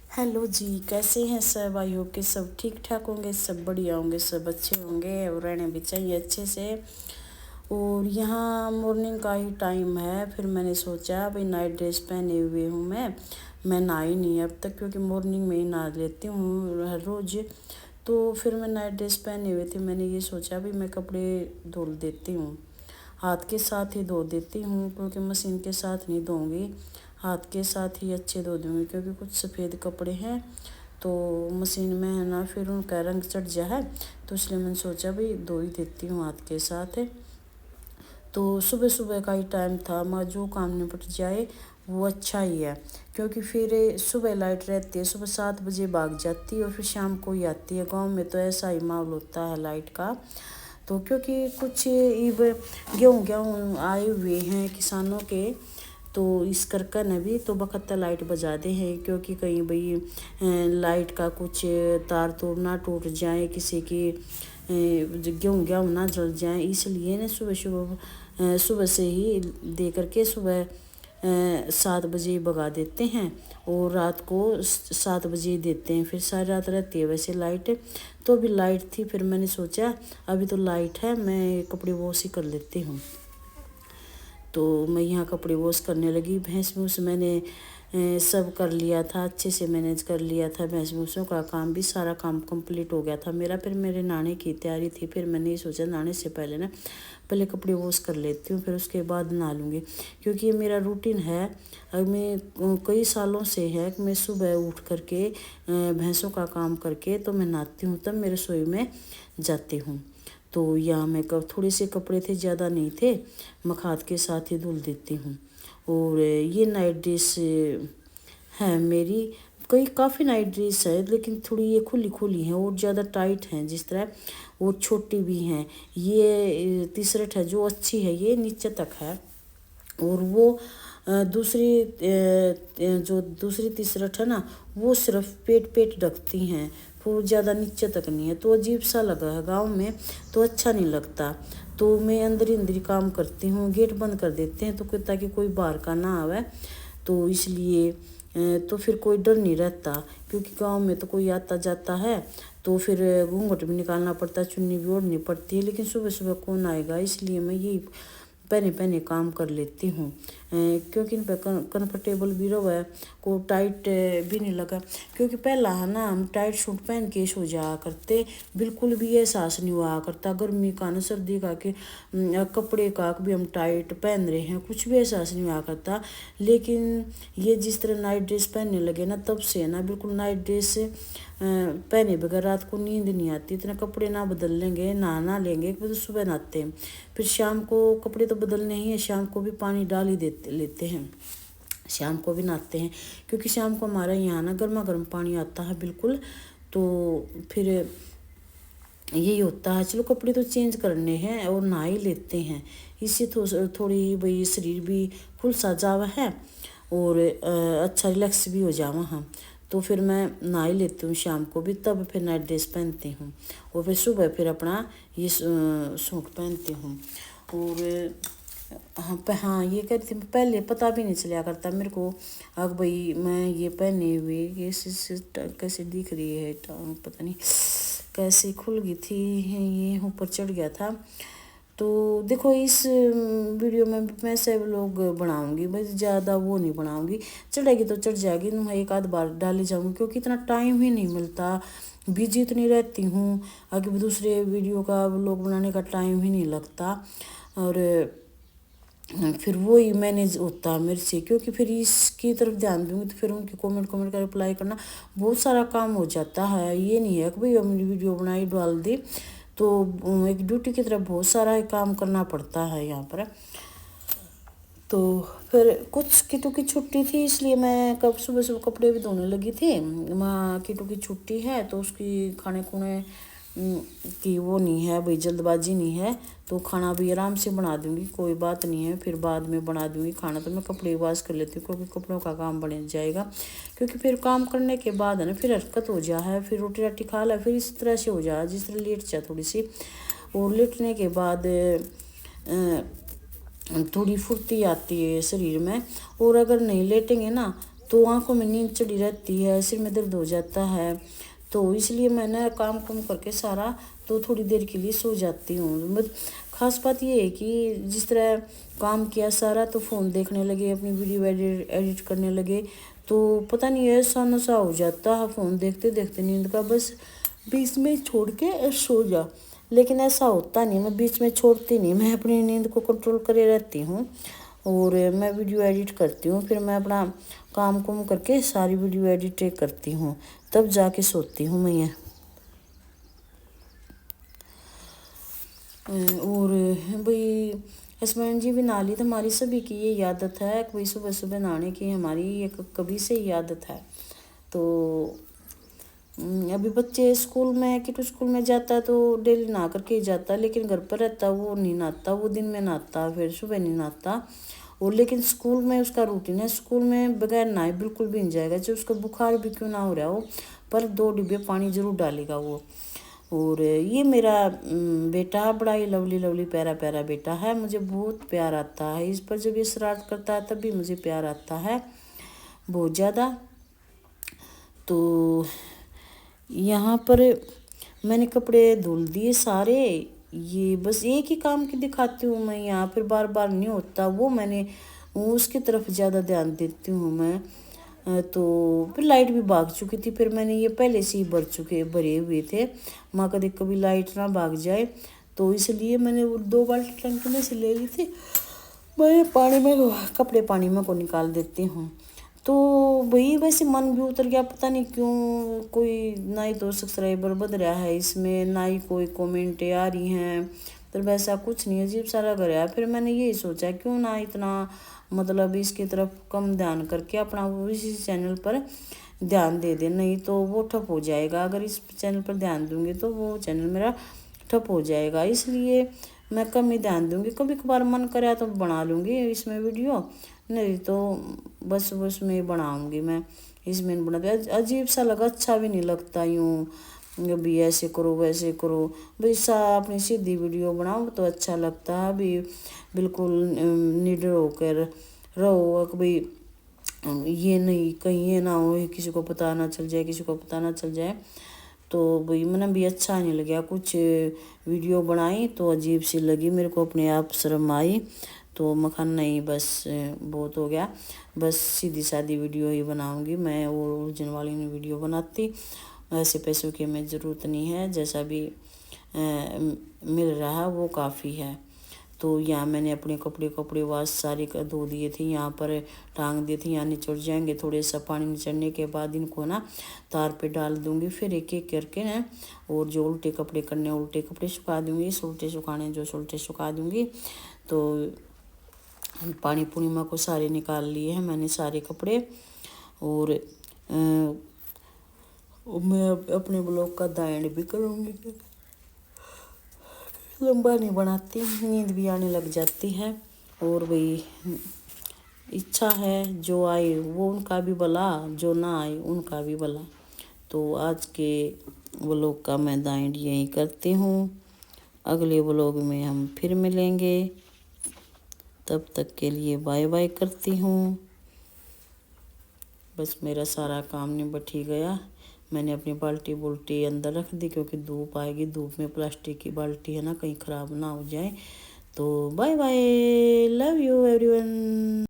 Hello जी, कैसे हैं सब। आई होप कि सब ठीक ठाक होंगे, सब बढ़िया होंगे, सब अच्छे होंगे और रहने भी चाहिए अच्छे से। और यहाँ मॉर्निंग का ही टाइम है। फिर मैंने सोचा भाई नाइट ड्रेस पहने हुए हूँ मैं नहाई नहीं अब तक, क्योंकि मॉर्निंग में ही नहा लेती हूँ हर रोज़। तो फिर मैं नाइट ड्रेस पहने हुए थे, मैंने ये सोचा भाई मैं कपड़े धो देती हूँ, हाथ के साथ ही धो देती हूँ, क्योंकि मशीन के साथ नहीं धोऊंगी, हाथ के साथ ही अच्छे धो दूँगी। क्योंकि कुछ सफ़ेद कपड़े हैं तो मशीन में है ना, फिर उनका रंग चढ़ जाए, तो इसलिए मैंने सोचा भाई धो ही देती हूँ हाथ के साथ। तो सुबह सुबह का ही टाइम था, मगर जो काम निपट जाए वो अच्छा ही है। क्योंकि फिर सुबह लाइट रहती है, सुबह 7 बजे भाग जाती है और फिर शाम को ही आती है। गांव में तो ऐसा ही माहौल होता है लाइट का। तो क्योंकि कुछ इब गेहूँ गेहूँ आए हुए हैं किसानों के, तो इस करके न भी तो बखत्ता लाइट बजा दे हैं, क्योंकि कहीं भाई लाइट का कुछ तार तोड़ ना टूट जाए, किसी की गेहूँ गेहूँ ना जल जाए, इसलिए न सुबह से ही दे करके सुबह 7 बजे भगा देते हैं और रात को 7 बजे देते हैं। फिर सारी रात रहती है वैसे लाइट। तो अभी लाइट थी, फिर मैंने सोचा अभी तो लाइट है, मैं कपड़े वॉश ही कर लेती हूँ। तो मैं यहाँ कपड़े वॉश करने लगी। भैंस भूस मैंने सब कर लिया था, अच्छे से मैनेज कर लिया था। भैंस भूसों का काम भी सारा काम कंप्लीट हो गया था मेरा। फिर मेरे नहाने की तैयारी थी, फिर मैंने ये सोचा नहाने से पहले ना पहले कपड़े वॉश कर लेती हूँ, फिर उसके बाद नहा लूँगी। क्योंकि ये मेरा रूटीन है। अब मैं कई सालों से है कि मैं सुबह उठ करके भैंसों का काम करके तो मैं नहाती हूँ, तब मेरे रसोई में जाती हूँ। तो यहाँ मैं थोड़े से कपड़े थे, ज़्यादा नहीं थे, मैं हाथ के साथ ही धुल देती हूँ। और ये नाइट ड्रेस है मेरी। कई काफ़ी नाइट ड्रेस है, लेकिन थोड़ी ये खुली खुली हैं और ज़्यादा टाइट हैं जिस तरह, और छोटी भी हैं। ये टी शर्ट है जो अच्छी है, ये नीचे तक है। और वो जो दूसरी टी शर्ट है ना, वो सिर्फ पेट पेट ढकती हैं, वो ज़्यादा नीचे तक नहीं है। तो अजीब सा लगा है गाँव में, तो अच्छा नहीं लगता। तो मैं अंदर ही अंदर काम करती हूँ, गेट बंद कर देते हैं तो ताकि कोई बाहर का ना आवे। तो इसलिए तो फिर कोई डर नहीं रहता, क्योंकि गांव में तो कोई आता जाता है, तो फिर घूंघट भी निकालना पड़ता है, चुन्नी भी ओढ़नी पड़ती है। लेकिन सुबह सुबह कौन आएगा, इसलिए मैं यही पहने पहने काम कर लेती हूँ। क्योंकि इन पर कंफर्टेबल भी रहा, को टाइट भी नहीं लगा। क्योंकि पहला है ना, हम टाइट सूट पहन के सो जाया करते, बिल्कुल भी एहसास नहीं हुआ करता गर्मी का न सर्दी का कि कपड़े का भी हम टाइट पहन रहे हैं, कुछ भी एहसास नहीं हुआ करता। लेकिन ये जिस तरह नाइट ड्रेस पहनने लगे ना, तब से ना बिल्कुल नाइट ड्रेस पहने बगैर रात को नींद नहीं आती। इतने कपड़े ना बदल लेंगे, नहा लेंगे, तो सुबह नहाते हैं, फिर शाम को कपड़े तो बदलने ही है, शाम को भी पानी डाल ही देते लेते हैं, शाम को भी नहाते हैं। क्योंकि शाम को हमारे यहाँ ना गर्मा गर्म पानी आता है बिल्कुल। तो फिर यही होता है, चलो कपड़े तो चेंज करने हैं और नहा ही लेते हैं। इससे थोड़ी भाई शरीर भी खुल सा जावा है और अच्छा रिलैक्स भी हो जावा हम। तो फिर मैं नहा ही लेती हूँ शाम को भी, तब फिर नाइट ड्रेस पहनती हूँ और फिर सुबह फिर अपना ये सूट पहनती हूँ। और हाँ ये कहती पहले पता भी नहीं चला करता मेरे को, अब भाई मैं ये पहने हुए ये कैसे दिख रही है, पता नहीं कैसे खुल गई थी, ये ऊपर चढ़ गया था। तो देखो इस वीडियो में मैं सब लोग बनाऊंगी, बस ज़्यादा वो नहीं बनाऊंगी, चढ़ेगी तो चढ़ जाएगी, मैं एक आध बार डाली जाऊंगी, क्योंकि इतना टाइम ही नहीं मिलता, बिजी इतनी रहती हूँ, आगे दूसरे वीडियो का व्लॉग बनाने का टाइम ही नहीं लगता। और फिर वही मैनेज होता है मेरे से, क्योंकि फिर इसकी तरफ ध्यान दूंगी तो फिर उनके कमेंट कमेंट का रिप्लाई करना बहुत सारा काम हो जाता है। ये नहीं है कि भाई हमने वीडियो बनाई डाल दी, तो एक ड्यूटी की तरफ बहुत सारा काम करना पड़ता है यहाँ पर। तो फिर कुछ कीटू की छुट्टी थी, इसलिए मैं कब सुबह सुबह कपड़े भी धोने लगी थी। माँ कीटू की छुट्टी है तो उसकी खाने खुने की वो नहीं है भाई, जल्दबाजी नहीं है, तो खाना भी आराम से बना दूंगी, कोई बात नहीं है, फिर बाद में बना दूंगी खाना। तो मैं कपड़े वॉश कर लेती हूँ, क्योंकि कपड़ों का काम बन जाएगा। क्योंकि फिर काम करने के बाद है ना, फिर हरकत हो जा है, फिर रोटी राटी खा ला, फिर इस तरह से हो जा जिस तरह लेट जा थोड़ी सी, और लेटने के बाद थोड़ी फुर्ती आती है शरीर में। और अगर नहीं लेटेंगे ना तो आंखों में नींद चढ़ी रहती है, सिर में दर्द हो जाता है। तो इसलिए मैं ना काम कम करके सारा तो थोड़ी देर के लिए सो जाती हूँ। बट खास बात ये है कि जिस तरह काम किया सारा तो फ़ोन देखने लगे, अपनी वीडियो एडिट करने लगे, तो पता नहीं ऐसा नशा हो जाता है फ़ोन देखते देखते नींद का, बस बीच में छोड़ के सो जा। लेकिन ऐसा होता नहीं, मैं बीच में छोड़ती नहीं, मैं अपनी नींद को कंट्रोल करे रहती हूँ और मैं वीडियो एडिट करती हूँ। फिर मैं अपना काम कुम करके सारी वीडियो एडिट करती हूँ, तब जाके सोती हूँ मैं ये। और भाई हसबैंड जी भी नहा ली, तो हमारी सभी की ये आदत है कि भाई सुबह सुबह नहाने की हमारी एक कभी से ही आदत है। तो अभी बच्चे स्कूल में किटू स्कूल में जाता है तो डेली नहा करके ही जाता है, लेकिन घर पर रहता वो नहीं नहाता, वो दिन में नहाता फिर सुबह नहीं नहाता। और लेकिन स्कूल में उसका रूटीन है, स्कूल में बगैर नहाए बिल्कुल भी नहीं जाएगा, चाहे उसका बुखार भी क्यों ना हो रहा हो, पर 2 डिब्बे पानी जरूर डालेगा वो। और ये मेरा बेटा बड़ा ही लवली लवली प्यारा प्यारा बेटा है, मुझे बहुत प्यार आता है इस पर। जब ये शरारत करता है तब भी मुझे प्यार आता है बहुत ज़्यादा। तो यहाँ पर मैंने कपड़े धुल दिए सारे, ये बस एक ही काम की दिखाती हूँ मैं यहाँ, फिर बार बार नहीं होता वो, मैंने उसकी तरफ ज़्यादा ध्यान देती हूँ मैं। तो फिर लाइट भी भाग चुकी थी, फिर मैंने ये पहले से ही भरे हुए थे, माँ कभी कभी लाइट ना भाग जाए, तो इसलिए मैंने वो 2 बाल्टी टंकी में से ले ली थी। मैं पानी में कपड़े पानी में को निकाल देती हूँ। तो वही वैसे मन भी उतर गया, पता नहीं क्यों, कोई ना ही तो सब्सक्राइबर बढ़ रहा है इसमें, ना ही कोई कमेंटें आ रही हैं, तो वैसा कुछ नहीं, अजीब सा लग रहा है। फिर मैंने यही सोचा क्यों ना इतना मतलब इसकी तरफ कम ध्यान करके अपना वो इसी चैनल पर ध्यान दे दे, नहीं तो वो ठप हो जाएगा। अगर इस चैनल पर ध्यान दूंगी तो वो चैनल मेरा ठप हो जाएगा, इसलिए मैं कम ही ध्यान दूंगी। कभी कभार मन करे तो बना लूँगी इसमें वीडियो, नहीं तो बस उसमें बनाऊंगी मैं, इसमें नहीं बनाती। अजीब सा लगा, अच्छा भी नहीं लगता यूँ भी ऐसे करो वैसे करो, भाई अपनी सीधी वीडियो बनाओ तो अच्छा लगता है। अभी बिल्कुल निडर होकर रहो कि भाई ये नहीं, कहीं ये ना हो किसी को पता ना चल जाए, किसी को पता ना चल जाए। तो भाई मैंने भी अच्छा नहीं लगा, कुछ वीडियो बनाई तो अजीब सी लगी मेरे को, अपने आप शर्म आई, तो मखान नहीं बस बहुत हो गया, बस सीधी सादी वीडियो ही बनाऊंगी मैं, और ओरिजिनल वाली नहीं वीडियो बनाती। ऐसे पैसों की हमें ज़रूरत नहीं है, जैसा भी मिल रहा वो काफ़ी है। तो यहाँ मैंने अपने कपड़े वाश सारे धो दिए थे, यहाँ पर टांग दिए थे, यहाँ निचड़ जाएंगे। थोड़े सा पानी निचड़ने के बाद इनको ना तार पे डाल दूंगी, फिर एक एक करके ना, और जो उल्टे कपड़े करने उल्टे कपड़े सुखा दूंगी, सुलटे सुखाने जो सुलटे सुखा दूंगी। तो पानी पूर्णिमा को सारे निकाल लिए हैं मैंने सारे कपड़े। और मैं अपने ब्लॉग का दाएंड भी करूँगी, लंबा नहीं बनाती, नींद भी आने लग जाती है। और वही इच्छा है जो आए वो उनका भी भला, जो ना आए उनका भी भला। तो आज के ब्लॉग का मैं दाएंड यही करती हूँ, अगले ब्लॉग में हम फिर मिलेंगे, तब तक के लिए बाय बाय करती हूँ। बस मेरा सारा काम निबट ही गया, मैंने अपनी बाल्टी अंदर रख दी, क्योंकि धूप आएगी, धूप में प्लास्टिक की बाल्टी है ना, कहीं ख़राब ना हो जाए। तो bye bye, love you everyone.